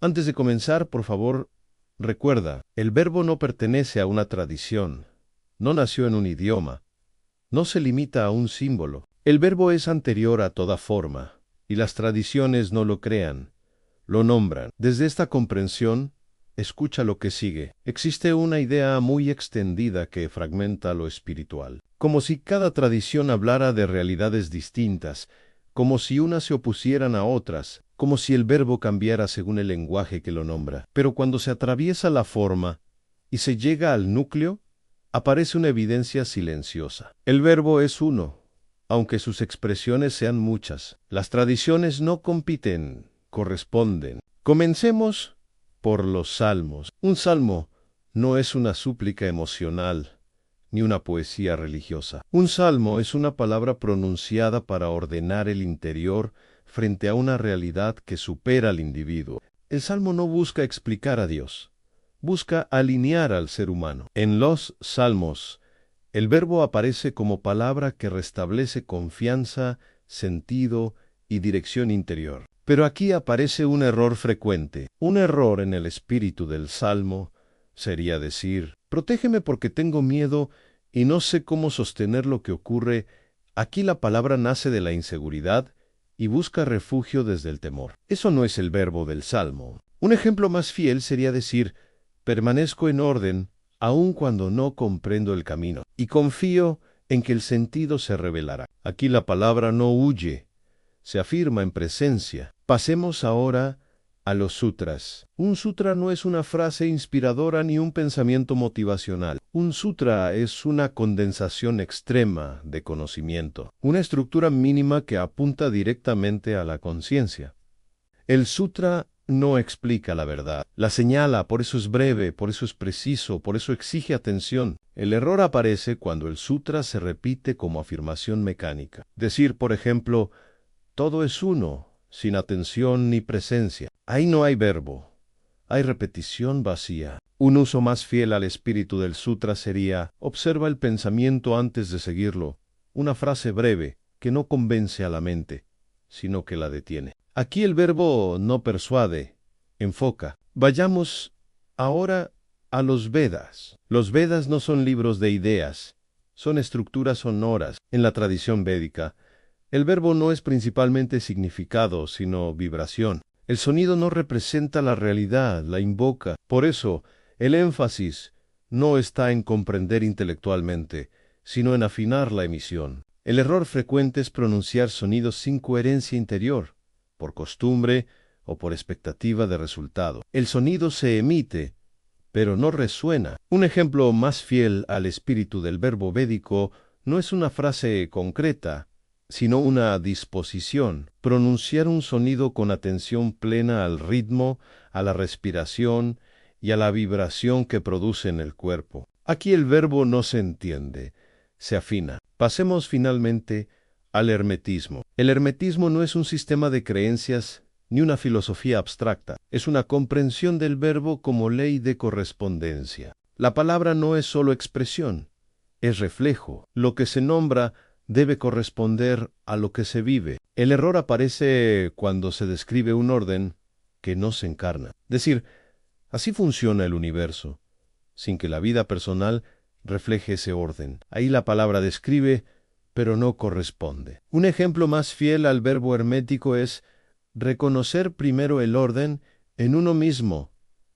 Antes de comenzar, por favor, recuerda, el verbo no pertenece a una tradición, no nació en un idioma, no se limita a un símbolo. El verbo es anterior a toda forma, y las tradiciones no lo crean, lo nombran. Desde esta comprensión, escucha lo que sigue. Existe una idea muy extendida que fragmenta lo espiritual, como si cada tradición hablara de realidades distintas, como si unas se opusieran a otras, como si el verbo cambiara según el lenguaje que lo nombra. Pero cuando se atraviesa la forma y se llega al núcleo, aparece una evidencia silenciosa. El verbo es uno, aunque sus expresiones sean muchas. Las tradiciones no compiten, corresponden. Comencemos por los salmos. Un salmo no es una súplica emocional, ni una poesía religiosa. Un salmo es una palabra pronunciada para ordenar el interior frente a una realidad que supera al individuo. El salmo no busca explicar a Dios, busca alinear al ser humano. En los salmos, el verbo aparece como palabra que restablece confianza, sentido y dirección interior. Pero aquí aparece un error frecuente. Un error en el espíritu del salmo sería decir: protégeme porque tengo miedo y no sé cómo sostener lo que ocurre. Aquí la palabra nace de la inseguridad y busca refugio desde el temor. Eso no es el verbo del salmo. Un ejemplo más fiel sería decir: permanezco en orden aun cuando no comprendo el camino, y confío en que el sentido se revelará. Aquí la palabra no huye, se afirma en presencia. Pasemos ahora a los sutras. Un sutra no es una frase inspiradora ni un pensamiento motivacional. Un sutra es una condensación extrema de conocimiento, una estructura mínima que apunta directamente a la conciencia. El sutra no explica la verdad, la señala, por eso es breve, por eso es preciso, por eso exige atención. El error aparece cuando el sutra se repite como afirmación mecánica. Decir, por ejemplo, todo es uno, sin atención ni presencia. Ahí no hay verbo, hay repetición vacía. Un uso más fiel al espíritu del sutra sería: observa el pensamiento antes de seguirlo, una frase breve que no convence a la mente, sino que la detiene. Aquí el verbo no persuade, enfoca. Vayamos ahora a los Vedas. Los Vedas no son libros de ideas, son estructuras sonoras. En la tradición védica, el verbo no es principalmente significado, sino vibración. El sonido no representa la realidad, la invoca. Por eso, el énfasis no está en comprender intelectualmente, sino en afinar la emisión. El error frecuente es pronunciar sonidos sin coherencia interior, por costumbre o por expectativa de resultado. El sonido se emite, pero no resuena. Un ejemplo más fiel al espíritu del verbo védico no es una frase concreta, sino una disposición. Pronunciar un sonido con atención plena al ritmo, a la respiración y a la vibración que produce en el cuerpo. Aquí el verbo no se entiende, se afina. Pasemos finalmente al hermetismo. El hermetismo no es un sistema de creencias ni una filosofía abstracta. Es una comprensión del verbo como ley de correspondencia. La palabra no es solo expresión, es reflejo. Lo que se nombra debe corresponder a lo que se vive. El error aparece cuando se describe un orden que no se encarna. Decir, así funciona el universo, sin que la vida personal refleje ese orden. Ahí la palabra describe, pero no corresponde. Un ejemplo más fiel al verbo hermético es reconocer primero el orden en uno mismo,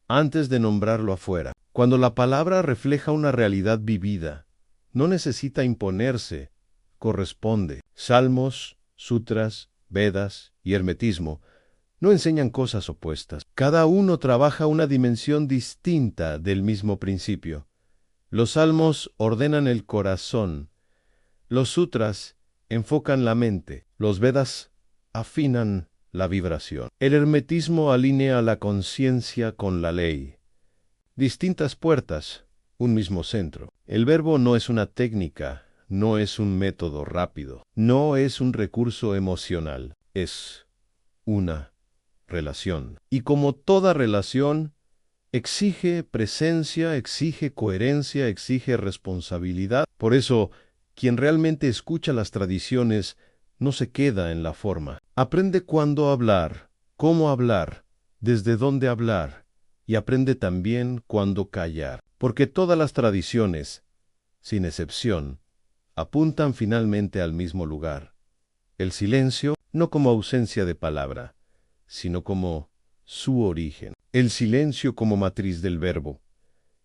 antes de nombrarlo afuera. Cuando la palabra refleja una realidad vivida, no necesita imponerse, corresponde. Salmos, sutras, Vedas y hermetismo no enseñan cosas opuestas. Cada uno trabaja una dimensión distinta del mismo principio. Los salmos ordenan el corazón, los sutras enfocan la mente, los Vedas afinan la vibración. El hermetismo alinea la conciencia con la ley. Distintas puertas, un mismo centro. El verbo no es una técnica, no es un método rápido, no es un recurso emocional, es una relación. Y como toda relación, exige presencia, exige coherencia, exige responsabilidad. Por eso, quien realmente escucha las tradiciones no se queda en la forma. Aprende cuándo hablar, cómo hablar, desde dónde hablar, y aprende también cuándo callar, porque todas las tradiciones, sin excepción, apuntan finalmente al mismo lugar: el silencio, no como ausencia de palabra, sino como su origen. El silencio como matriz del verbo,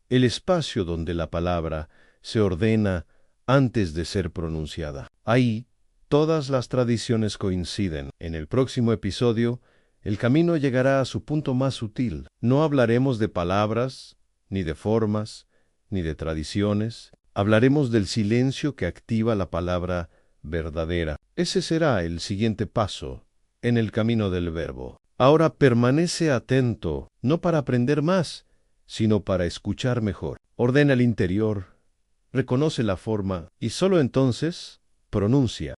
el espacio donde la palabra se ordena antes de ser pronunciada. Ahí, todas las tradiciones coinciden. En el próximo episodio, el camino llegará a su punto más sutil. No hablaremos de palabras, ni de formas, ni de tradiciones. Hablaremos del silencio que activa la palabra verdadera. Ese será el siguiente paso en el camino del verbo. Ahora permanece atento, no para aprender más, sino para escuchar mejor. Ordena el interior, reconoce la forma y solo entonces pronuncia.